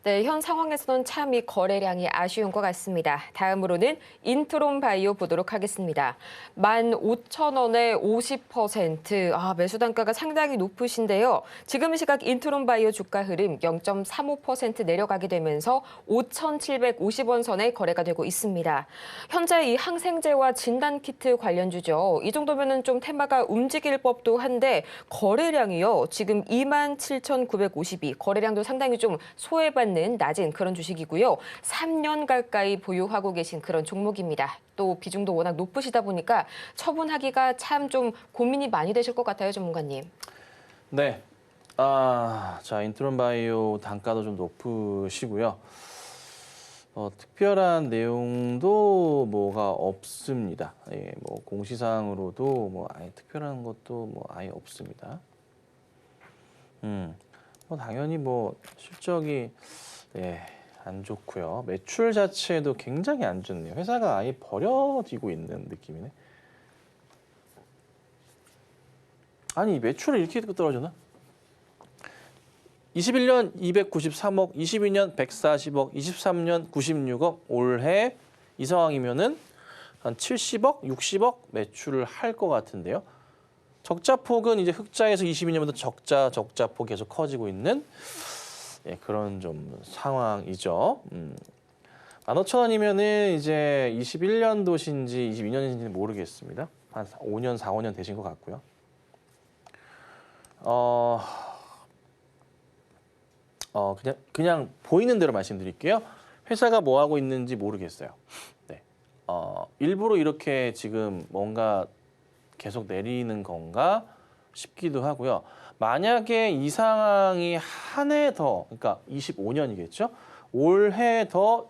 네, 현 상황에서는 참 이 거래량이 아쉬운 것 같습니다. 다음으로는 인트론 바이오 보도록 하겠습니다. 15,000원에 50%. 매수 단가가 상당히 높으신데요. 지금 시각 인트론 바이오 주가 흐름 0.35% 내려가게 되면서 5,750원 선에 거래가 되고 있습니다. 현재 이 항생제와 진단키트 관련주죠. 이 정도면은 좀 테마가 움직일 법도 한데 거래량이요. 지금 27,952. 거래량도 상당히 좀 소외받는 낮은 그런 주식이고요. 3년 가까이 보유하고 계신 그런 종목입니다. 또 비중도 워낙 높으시다 보니까 처분하기가 참 좀 고민이 많이 되실 것 같아요, 전문가님. 네. 자, 인트론 바이오 단가도 좀 높으시고요. 특별한 내용도 뭐가 없습니다. 뭐 공시사항으로도 뭐 아예 특별한 것도 뭐 아예 없습니다. 뭐 당연히 뭐 실적이 안 좋고요. 매출 자체도 굉장히 안 좋네요. 회사가 아예 버려지고 있는 느낌이네. 아니 매출이 이렇게 떨어지나? 21년 293억, 22년 140억, 23년 96억, 올해 이 상황이면은 한 70억, 60억 매출을 할 것 같은데요. 적자폭은 이제 흑자에서 22년부터 적자폭 계속 커지고 있는 그런 좀 상황이죠. 15,000원이면은 이제 21년도신지 22년인지는 모르겠습니다. 한 5년, 4, 5년 되신 것 같고요. 그냥 보이는 대로 말씀드릴게요. 회사가 뭐 하고 있는지 모르겠어요. 네. 일부러 이렇게 지금 뭔가 계속 내리는 건가 싶기도 하고요. 만약에 이 상황이 한 해 더, 그러니까 25년이겠죠? 올해 더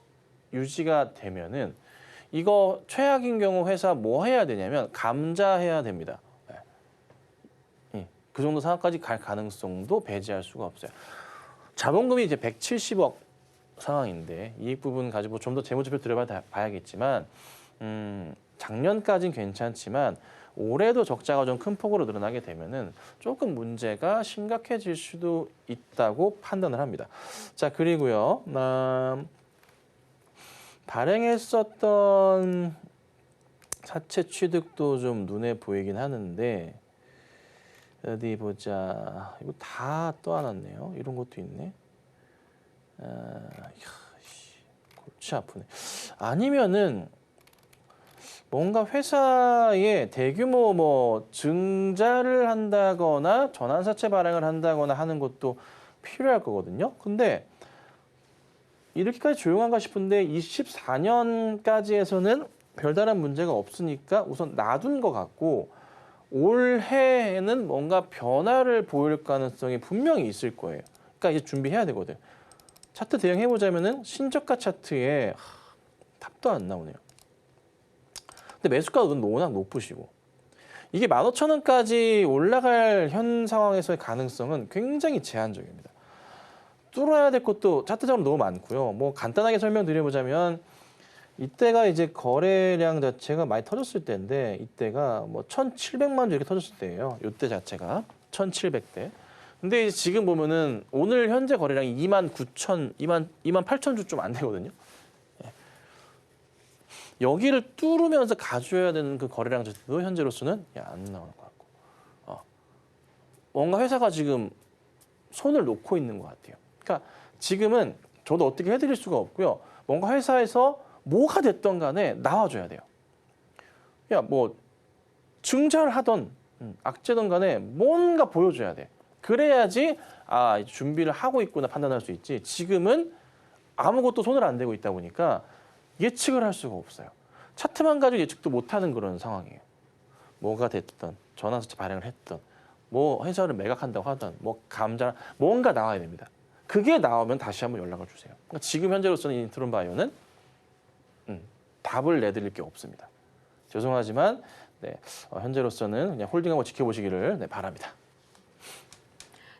유지가 되면은 이거 최악인 경우 회사 뭐 해야 되냐면 감자해야 됩니다. 그 정도 상황까지 갈 가능성도 배제할 수가 없어요. 자본금이 이제 170억 상황인데 이익 부분 가지고 좀 더 재무제표 들여봐야겠지만 작년까지는 괜찮지만 올해도 적자가 좀 큰 폭으로 늘어나게 되면은 조금 문제가 심각해질 수도 있다고 판단을 합니다. 자, 그리고요. 발행했었던 사채 취득도 좀 눈에 보이긴 하는데 어디 보자. 이거 다 떠안았네요. 이런 것도 있네. 골치 아프네. 아니면은 뭔가 회사에 대규모 뭐 증자를 한다거나 전환사채 발행을 한다거나 하는 것도 필요할 거거든요. 근데 이렇게까지 조용한가 싶은데 24년까지에서는 별다른 문제가 없으니까 우선 놔둔 것 같고 올해에는 뭔가 변화를 보일 가능성이 분명히 있을 거예요. 그러니까 이제 준비해야 되거든. 차트 대응해보자면은 신저가 차트에 답도 안 나오네요. 근데 매수가도 워낙 높으시고 이게 15,000원까지 올라갈 현 상황에서의 가능성은 굉장히 제한적입니다. 뚫어야 될 것도 차트적으로 너무 많고요. 뭐 간단하게 설명드려보자면 이때가 이제 거래량 자체가 많이 터졌을 때인데 이때가 뭐 1,700만 주 이렇게 터졌을 때예요. 이때 자체가 1,700대. 근데 이제 지금 보면은 오늘 현재 거래량이 28,000주 좀 안 되거든요. 여기를 뚫으면서 가져야 되는 그 거래량 자체도 현재로서는 안 나오는 것 같고 뭔가 회사가 지금 손을 놓고 있는 것 같아요. 그러니까 지금은 저도 어떻게 해드릴 수가 없고요. 뭔가 회사에서 뭐가 됐던 간에 나와줘야 돼요. 뭐 증자를 하던 악재든 간에 뭔가 보여줘야 돼. 그래야지 준비를 하고 있구나 판단할 수 있지. 지금은 아무것도 손을 안 대고 있다 보니까 예측을 할 수가 없어요. 차트만 가지고 예측도 못하는 그런 상황이에요. 뭐가 됐든 전환사채 발행을 했든 뭐 회사를 매각한다고 하든 뭐 감자 뭔가 나와야 됩니다. 그게 나오면 다시 한번 연락을 주세요. 그러니까 지금 현재로서는 인트론바이오는 답을 내드릴 게 없습니다. 죄송하지만 현재로서는 그냥 홀딩하고 지켜보시기를 바랍니다.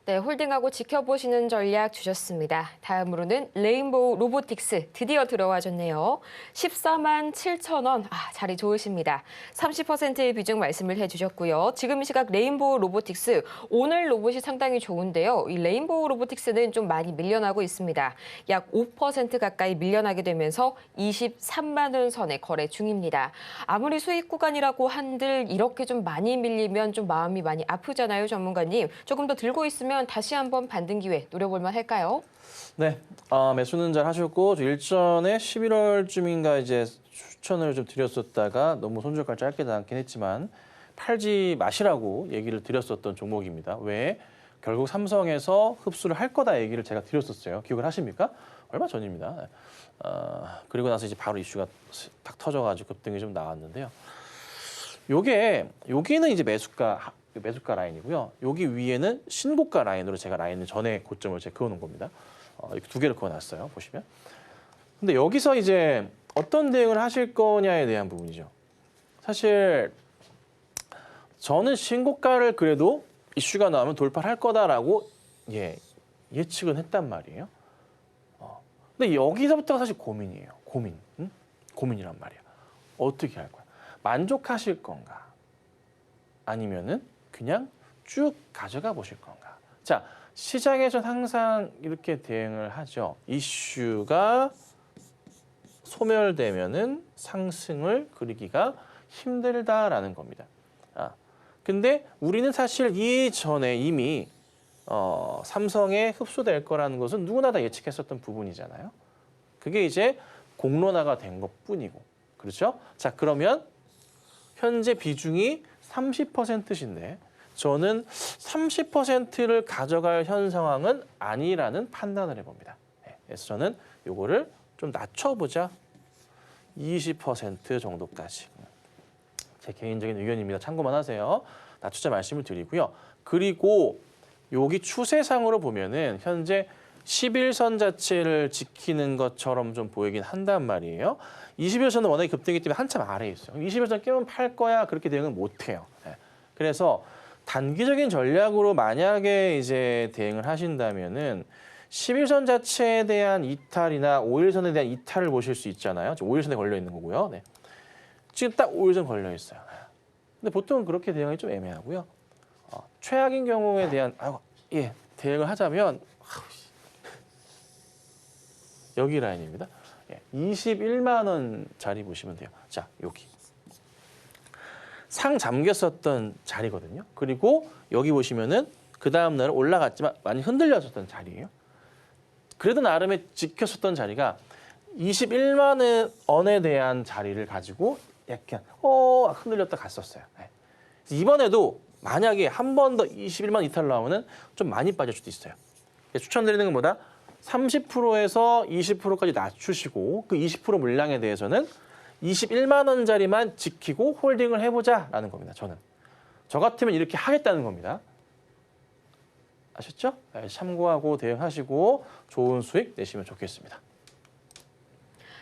네, 홀딩하고 지켜보시는 전략 주셨습니다. 다음으로는 레인보우 로보틱스 드디어 들어와줬네요. 14만 7천 원, 자리 좋으십니다. 30%의 비중 말씀을 해주셨고요. 지금 이 시각 레인보우 로보틱스 오늘 로봇이 상당히 좋은데요. 이 레인보우 로보틱스는 좀 많이 밀려나고 있습니다. 약 5% 가까이 밀려나게 되면서 23만 원 선에 거래 중입니다. 아무리 수익 구간이라고 한들 이렇게 좀 많이 밀리면 좀 마음이 많이 아프잖아요, 전문가님. 조금 더 들고 있으면 다시 한번 반등 기회 노려볼 만 할까요? 네, 매수는 잘 하셨고 일전에 11월쯤인가 이제 추천을 좀 드렸었다가 너무 손절가 짧게 나왔긴 했지만 팔지 마시라고 얘기를 드렸었던 종목입니다. 왜? 결국 삼성에서 흡수를 할 거다 얘기를 제가 드렸었어요. 기억을 하십니까? 얼마 전입니다. 그리고 나서 이제 바로 이슈가 탁 터져가지고 급등이 좀 나왔는데요. 여기는 이제 매수가 라인이고요. 여기 위에는 신고가 라인으로 제가 라인을 전에 고점을 제가 그어놓은 겁니다. 이렇게 두 개를 그어놨어요. 보시면. 근데 여기서 이제 어떤 대응을 하실 거냐에 대한 부분이죠. 사실 저는 신고가를 그래도 이슈가 나오면 돌파를 할 거다라고 예측은 했단 말이에요. 근데 여기서부터가 사실 고민이에요. 고민이란 말이야. 어떻게 할 거야? 만족하실 건가? 아니면은 그냥 쭉 가져가 보실 건가? 자, 시장에서 항상 이렇게 대응을 하죠. 이슈가 소멸되면은 상승을 그리기가 힘들다라는 겁니다. 근데 우리는 사실 이전에 이미 삼성에 흡수될 거라는 것은 누구나 다 예측했었던 부분이잖아요. 그게 이제 공론화가 된 것뿐이고, 그렇죠? 자, 그러면 현재 비중이 30%신데 저는 30%를 가져갈 현 상황은 아니라는 판단을 해봅니다. 그래서 저는 요거를 좀 낮춰보자. 20% 정도까지. 제 개인적인 의견입니다. 참고만 하세요. 낮추자 말씀을 드리고요. 그리고 여기 추세상으로 보면은 현재 11선 자체를 지키는 것처럼 좀 보이긴 한단 말이에요. 21선은 워낙에 급등이기 때문에 한참 아래에 있어요. 21선 깨면 팔 거야 그렇게 대응은 못 해요. 그래서 단기적인 전략으로 만약에 이제 대응을 하신다면은 11선 자체에 대한 이탈이나 5일선에 대한 이탈을 보실 수 있잖아요. 5일선에 걸려 있는 거고요. 네. 지금 딱 5일선 걸려 있어요. 근데 보통은 그렇게 대응이 좀 애매하고요. 최악인 경우에 대한 대응을 하자면 여기 라인입니다. 21만 원짜리 보시면 돼요. 자, 여기. 상 잠겼었던 자리거든요. 그리고 여기 보시면은 그 다음 날은 올라갔지만 많이 흔들렸었던 자리예요. 그래도 나름의 지켰었던 자리가 21만 원에 대한 자리를 가지고 약간 흔들렸다 갔었어요. 네. 이번에도 만약에 한 번 더 21만 이탈 나오면은 좀 많이 빠질 수도 있어요. 추천드리는 것보다 30%에서 20%까지 낮추시고 그 20% 물량에 대해서는 21만 원짜리만 지키고 홀딩을 해보자라는 겁니다. 저는. 저 같으면 이렇게 하겠다는 겁니다. 아셨죠? 네, 참고하고 대응하시고 좋은 수익 내시면 좋겠습니다.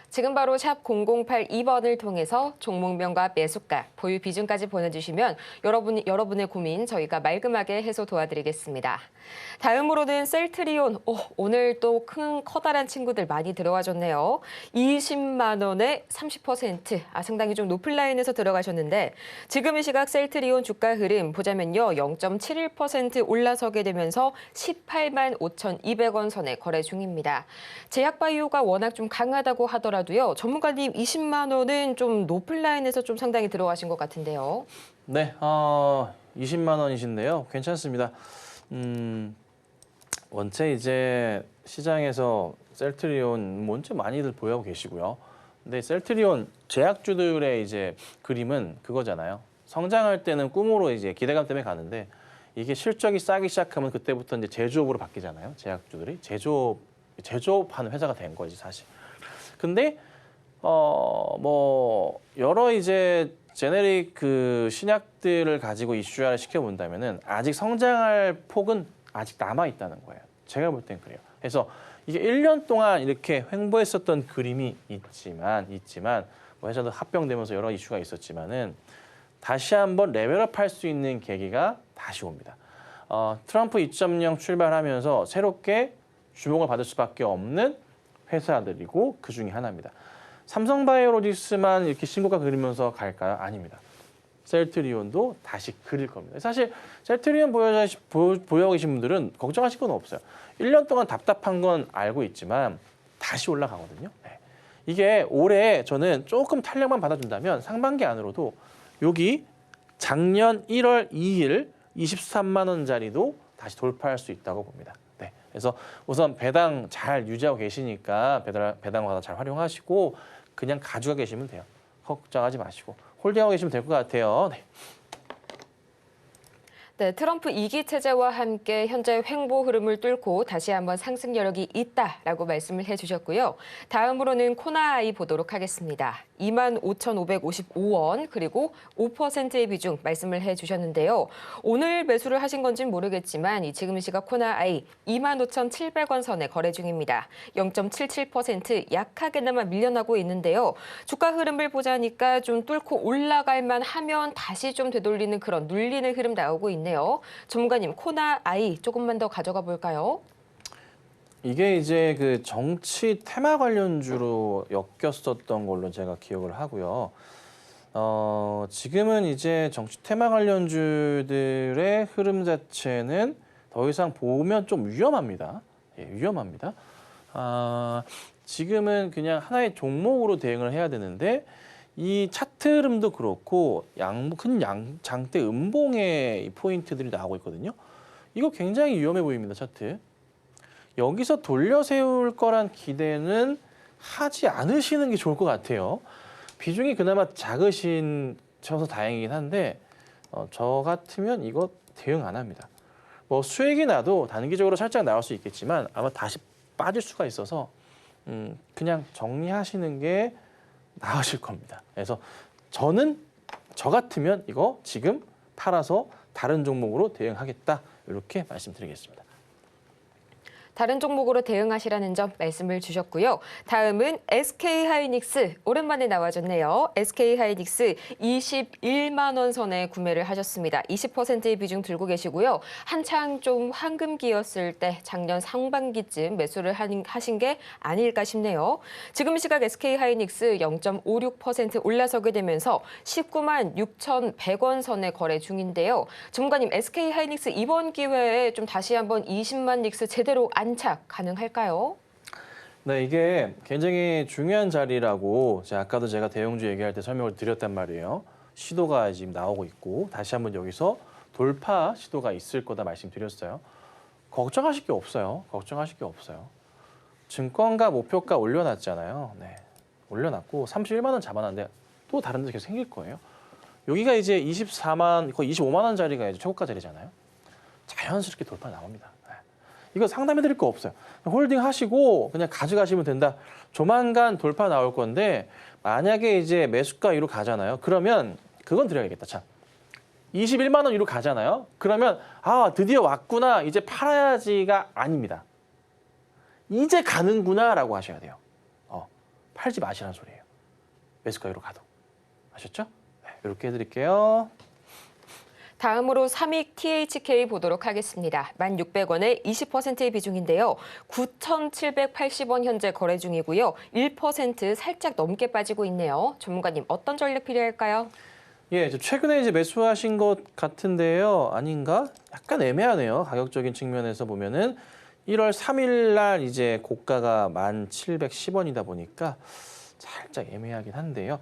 지금 바로 샵 0082번을 통해서 종목명과 매수가, 보유 비중까지 보내주시면 여러분의 고민 저희가 말끔하게 해소 도와드리겠습니다. 다음으로는 셀트리온. 오늘 또 커다란 친구들 많이 들어와 줬네요. 20만 원에 30%. 상당히 좀 높은 라인에서 들어가셨는데 지금 이 시각 셀트리온 주가 흐름 보자면요. 0.71% 올라서게 되면서 18만 5,200원 선에 거래 중입니다. 제약바이오가 워낙 좀 강하다고 하더라도요. 전문가님 20만 원은 좀 높은 라인에서 좀 상당히 들어가신 것 같은데요. 네, 20만 원이신데요. 괜찮습니다. 원체 이제 시장에서 셀트리온 먼저 많이들 보유하고 계시고요. 근데 셀트리온 제약주들의 이제 그림은 그거잖아요. 성장할 때는 꿈으로 이제 기대감 때문에 가는데 이게 실적이 싸기 시작하면 그때부터 이제 제조업으로 바뀌잖아요. 제약주들이 제조업하는 회사가 된 거지 사실. 근데 뭐 여러 이제 제네릭 그 신약들을 가지고 이슈화를 시켜본다면은 아직 성장할 폭은 아직 남아 있다는 거예요. 제가 볼 땐 그래요. 그래서 이게 1년 동안 이렇게 횡보했었던 그림이 있지만 뭐 회사도 합병되면서 여러 이슈가 있었지만은 다시 한번 레벨업할 수 있는 계기가 다시 옵니다. 트럼프 2.0 출발하면서 새롭게 주목을 받을 수밖에 없는 회사들이고 그 중에 하나입니다. 삼성바이오로직스만 이렇게 신고가 그리면서 갈까요? 아닙니다. 셀트리온도 다시 그릴 겁니다. 사실 셀트리온 보유하고 계신 분들은 걱정하실 건 없어요. 1년 동안 답답한 건 알고 있지만 다시 올라가거든요. 네. 이게 올해 저는 조금 탄력만 받아준다면 상반기 안으로도 여기 작년 1월 2일 23만 원짜리도 다시 돌파할 수 있다고 봅니다. 네. 그래서 우선 배당 잘 유지하고 계시니까 배당 과다 잘 활용하시고 그냥 가지고 계시면 돼요. 걱정하지 마시고 홀딩하고 계시면 될 것 같아요. 네. 네, 트럼프 2기 체제와 함께 현재 횡보 흐름을 뚫고 다시 한번 상승 여력이 있다라고 말씀을 해주셨고요. 다음으로는 코나아이 보도록 하겠습니다. 25,555원 그리고 5%의 비중 말씀을 해주셨는데요. 오늘 매수를 하신 건지는 모르겠지만 지금 이 시각 코나아이 25,700원 선에 거래 중입니다. 0.77% 약하게나마 밀려나고 있는데요. 주가 흐름을 보자니까 좀 뚫고 올라갈 만하면 다시 좀 되돌리는 그런 눌리는 흐름 나오고 있네요. 전문가님, 코나아이 조금만 더 가져가 볼까요? 이게 이제 그 정치 테마 관련주로 엮였었던 걸로 제가 기억을 하고요. 지금은 이제 정치 테마 관련주들의 흐름 자체는 더 이상 보면 좀 위험합니다. 예, 위험합니다. 지금은 그냥 하나의 종목으로 대응을 해야 되는데 이 차트 흐름도 그렇고 큰 장대 음봉의 포인트들이 나오고 있거든요. 이거 굉장히 위험해 보입니다, 차트. 여기서 돌려 세울 거란 기대는 하지 않으시는 게 좋을 것 같아요. 비중이 그나마 작으셔서 다행이긴 한데 저 같으면 이거 대응 안 합니다. 뭐 수익이 나도 단기적으로 살짝 나올 수 있겠지만 아마 다시 빠질 수가 있어서 그냥 정리하시는 게 나으실 겁니다. 그래서 저 같으면 이거 지금 팔아서 다른 종목으로 대응하겠다 이렇게 말씀드리겠습니다. 다른 종목으로 대응하시라는 점 말씀을 주셨고요. 다음은 SK하이닉스 오랜만에 나와줬네요. SK하이닉스 21만 원 선에 구매를 하셨습니다. 20%의 비중 들고 계시고요. 한창 좀 황금기였을 때 작년 상반기쯤 매수를 하신 게 아닐까 싶네요. 지금 시각 SK하이닉스 0.56% 올라서게 되면서 19만 6,100원 선에 거래 중인데요. 전문가님, SK하이닉스 이번 기회에 좀 다시 한번 20만 닉스 제대로 안착 가능할까요? 네, 이게 굉장히 중요한 자리라고 아까도 제가 대형주 얘기할 때 설명을 드렸단 말이에요. 시도가 지금 나오고 있고 다시 한번 여기서 돌파 시도가 있을 거다 말씀드렸어요. 걱정하실 게 없어요. 걱정하실 게 없어요. 증권가 목표가 올려놨잖아요. 네, 올려놨고 31만 원 잡아놨는데 또 다른 데 계속 생길 거예요. 여기가 이제 24만, 거의 25만 원 자리가 이제 최고가 자리잖아요. 자연스럽게 돌파 나옵니다. 이거 상담해 드릴 거 없어요. 홀딩 하시고 그냥 가져가시면 된다. 조만간 돌파 나올 건데 만약에 이제 매수가 위로 가잖아요. 그러면 그건 드려야겠다. 참. 21만 원 위로 가잖아요. 그러면 드디어 왔구나. 이제 팔아야지가 아닙니다. 이제 가는구나라고 하셔야 돼요. 팔지 마시라는 소리예요. 매수가 위로 가도. 아셨죠? 네, 이렇게 해드릴게요. 다음으로 삼익 THK 보도록 하겠습니다. 1,600원에 20%의 비중인데요. 9,780원 현재 거래 중이고요. 1% 살짝 넘게 빠지고 있네요. 전문가님, 어떤 전략 필요할까요? 예, 최근에 이제 매수하신 것 같은데요. 아닌가? 약간 애매하네요. 가격적인 측면에서 보면은 1월 3일 날 이제 고가가 1,710원이다 보니까 살짝 애매하긴 한데요.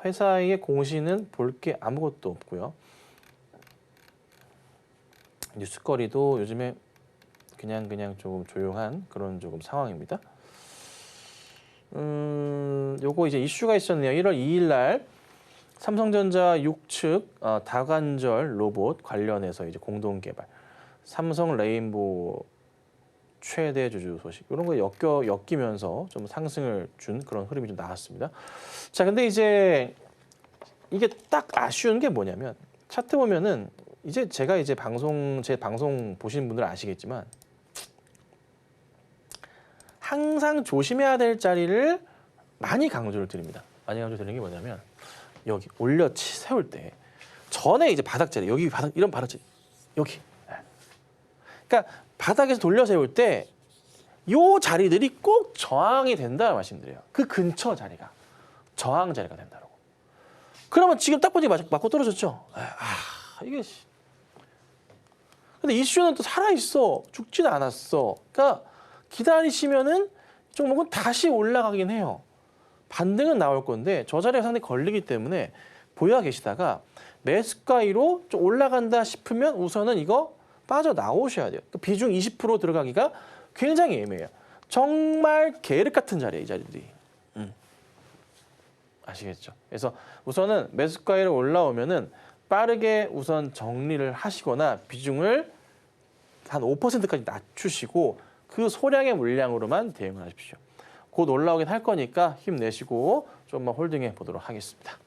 회사의 공시는 볼 게 아무것도 없고요. 뉴스거리도 요즘에 그냥 조금 조용한 그런 조금 상황입니다. 요거 이제 이슈가 있었네요. 1월 2일 날 삼성전자 6측 다관절 로봇 관련해서 이제 공동 개발, 삼성 레인보우 최대 주주 소식 이런 거 엮이면서 좀 상승을 준 그런 흐름이 좀 나왔습니다. 자, 근데 이제 이게 딱 아쉬운 게 뭐냐면 차트 보면은 이제 제가 이제 제 방송 보시는 분들은 아시겠지만 항상 조심해야 될 자리를 많이 강조를 드립니다. 많이 강조드리는 게 뭐냐면 여기 세울 때 전에 이제 바닥 자리 여기 이런 바닥 자리 여기. 그러니까 바닥에서 돌려 세울 때 요 자리들이 꼭 저항이 된다는 말씀드려요. 그 근처 자리가 저항 자리가 된다고. 그러면 지금 딱 보니 맞고 떨어졌죠. 이게. 근데 이슈는 또 살아 있어. 죽지는 않았어. 그러니까 기다리시면은 종목은 다시 올라가긴 해요. 반등은 나올 건데 저 자리가 상당히 걸리기 때문에 보여 계시다가 매수가위로 좀 올라간다 싶으면 우선은 이거 빠져나오셔야 돼요. 비중 20% 들어가기가 굉장히 애매해요. 정말 계륵 같은 자리예요, 이 자리들이. 아시겠죠? 그래서 우선은 매수가위로 올라오면은 빠르게 우선 정리를 하시거나 비중을 한 5%까지 낮추시고 그 소량의 물량으로만 대응을 하십시오. 곧 올라오긴 할 거니까 힘내시고 좀만 홀딩해 보도록 하겠습니다.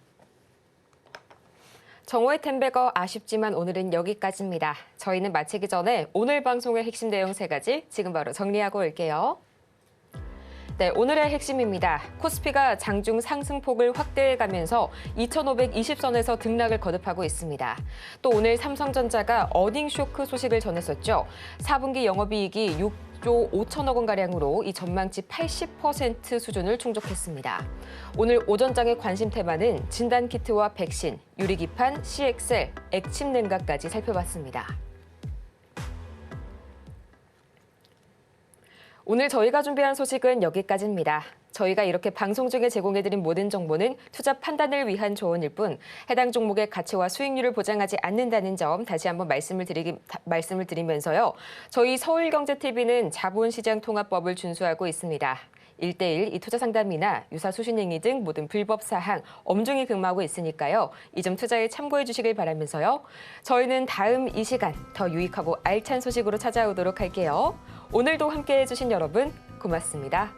정오의 텐베거 아쉽지만 오늘은 여기까지입니다. 저희는 마치기 전에 오늘 방송의 핵심 내용 3가지 지금 바로 정리하고 올게요. 네, 오늘의 핵심입니다. 코스피가 장중 상승폭을 확대해가면서 2,520선에서 등락을 거듭하고 있습니다. 또 오늘 삼성전자가 어닝 쇼크 소식을 전했었죠. 4분기 영업이익이 6조 5천억 원가량으로 이 전망치 80% 수준을 충족했습니다. 오늘 오전장의 관심 테마는 진단키트와 백신, 유리기판, CXL, 액침 냉각까지 살펴봤습니다. 오늘 저희가 준비한 소식은 여기까지입니다. 저희가 이렇게 방송 중에 제공해드린 모든 정보는 투자 판단을 위한 조언일 뿐 해당 종목의 가치와 수익률을 보장하지 않는다는 점 다시 한번 말씀을 드리면서요. 저희 서울경제TV는 자본시장통합법을 준수하고 있습니다. 1:1 이 투자 상담이나 유사 수신행위 등 모든 불법 사항 엄중히 금하고 있으니까요. 이 점 투자에 참고해 주시길 바라면서요. 저희는 다음 이 시간 더 유익하고 알찬 소식으로 찾아오도록 할게요. 오늘도 함께해 주신 여러분 고맙습니다.